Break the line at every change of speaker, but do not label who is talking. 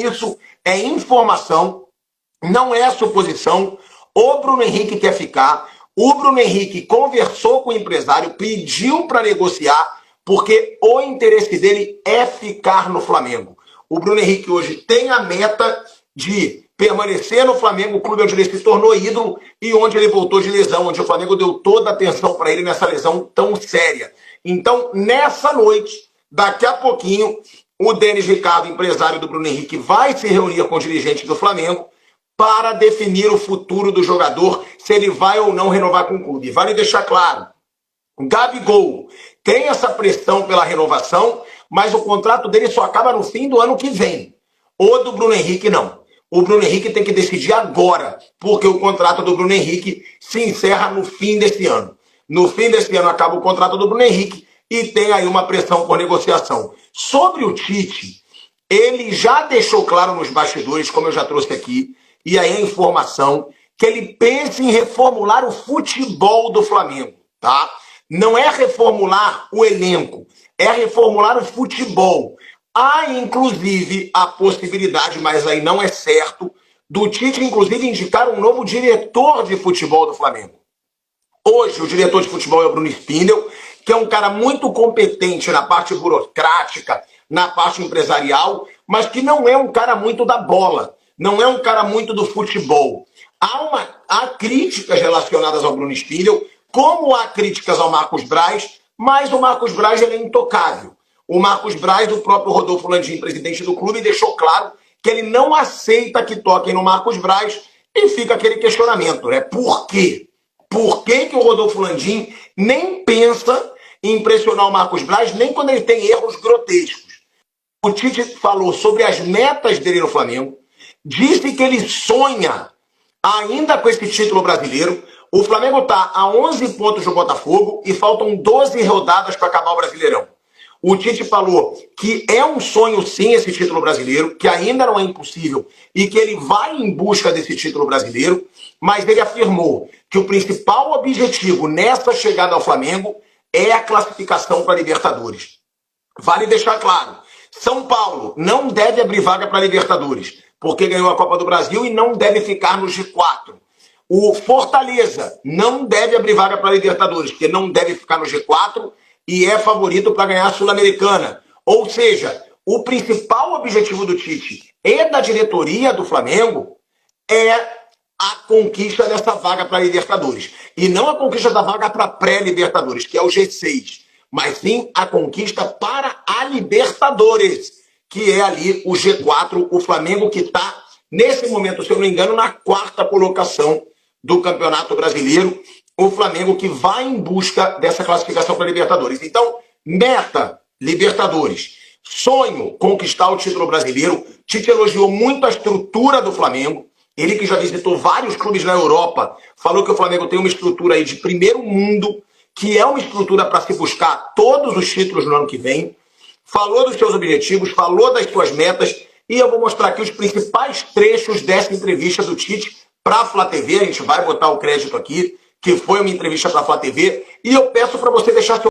Isso é informação, não é suposição. O Bruno Henrique quer ficar. O Bruno Henrique conversou com o empresário, pediu para negociar, porque o interesse dele é ficar no Flamengo. O Bruno Henrique hoje tem a meta de permanecer no Flamengo, o clube onde ele se tornou ídolo e onde ele voltou de lesão, onde o Flamengo deu toda a atenção para ele nessa lesão tão séria. Então, nessa noite, daqui a pouquinho, o Denis Ricardo, empresário do Bruno Henrique, vai se reunir com o dirigente do Flamengo para definir o futuro do jogador, se ele vai ou não renovar com o clube. Vale deixar claro, o Gabigol tem essa pressão pela renovação, mas o contrato dele só acaba no fim do ano que vem. O do Bruno Henrique, não. O Bruno Henrique tem que decidir agora, porque o contrato do Bruno Henrique se encerra no fim desse ano. No fim desse ano acaba o contrato do Bruno Henrique e tem aí uma pressão por negociação. Sobre o Tite, ele já deixou claro nos bastidores, como eu já trouxe aqui, e aí a informação, que ele pensa em reformular o futebol do Flamengo, tá? Não é reformular o elenco, é reformular o futebol. Há, inclusive, a possibilidade, mas aí não é certo, do Tite, inclusive, indicar um novo diretor de futebol do Flamengo. Hoje, o diretor de futebol é o Bruno Spindel, que é um cara muito competente na parte burocrática, na parte empresarial, mas que não é um cara muito da bola, não é um cara muito do futebol. Há críticas relacionadas ao Bruno Spindel, como há críticas ao Marcos Braz, mas o Marcos Braz ele é intocável. O Marcos Braz, o próprio Rodolfo Landim, presidente do clube, deixou claro que ele não aceita que toquem no Marcos Braz e fica aquele questionamento, né? Por quê? Por que o Rodolfo Landim nem pensa em pressionar o Marcos Braz, nem quando ele tem erros grotescos? O Tite falou sobre as metas dele no Flamengo, disse que ele sonha ainda com esse título brasileiro. O Flamengo está a 11 pontos do Botafogo e faltam 12 rodadas para acabar o Brasileirão. O Tite falou que é um sonho sim esse título brasileiro, que ainda não é impossível e que ele vai em busca desse título brasileiro, mas ele afirmou que o principal objetivo nessa chegada ao Flamengo é a classificação para a Libertadores. Vale deixar claro, São Paulo não deve abrir vaga para a Libertadores, porque ganhou a Copa do Brasil e não deve ficar no G4. O Fortaleza não deve abrir vaga para a Libertadores, porque não deve ficar no G4 e é favorito para ganhar a Sul-Americana. Ou seja, o principal objetivo do Tite e da diretoria do Flamengo é a conquista dessa vaga para a Libertadores. E não a conquista da vaga para a pré-Libertadores, que é o G6, mas sim a conquista para a Libertadores, que é ali o G4, o Flamengo que está, nesse momento, se eu não me engano, na 4ª colocação do Campeonato Brasileiro, o Flamengo que vai em busca dessa classificação para a Libertadores. Então, meta, Libertadores. Sonho, conquistar o título brasileiro. Tite elogiou muito a estrutura do Flamengo. Ele que já visitou vários clubes na Europa, falou que o Flamengo tem uma estrutura aí de primeiro mundo, que é uma estrutura para se buscar todos os títulos no ano que vem. Falou dos seus objetivos, falou das suas metas, e eu vou mostrar aqui os principais trechos dessa entrevista do Tite para a Flá TV. A gente vai botar o crédito aqui, que foi uma entrevista para a Flá TV, e eu peço para você deixar seu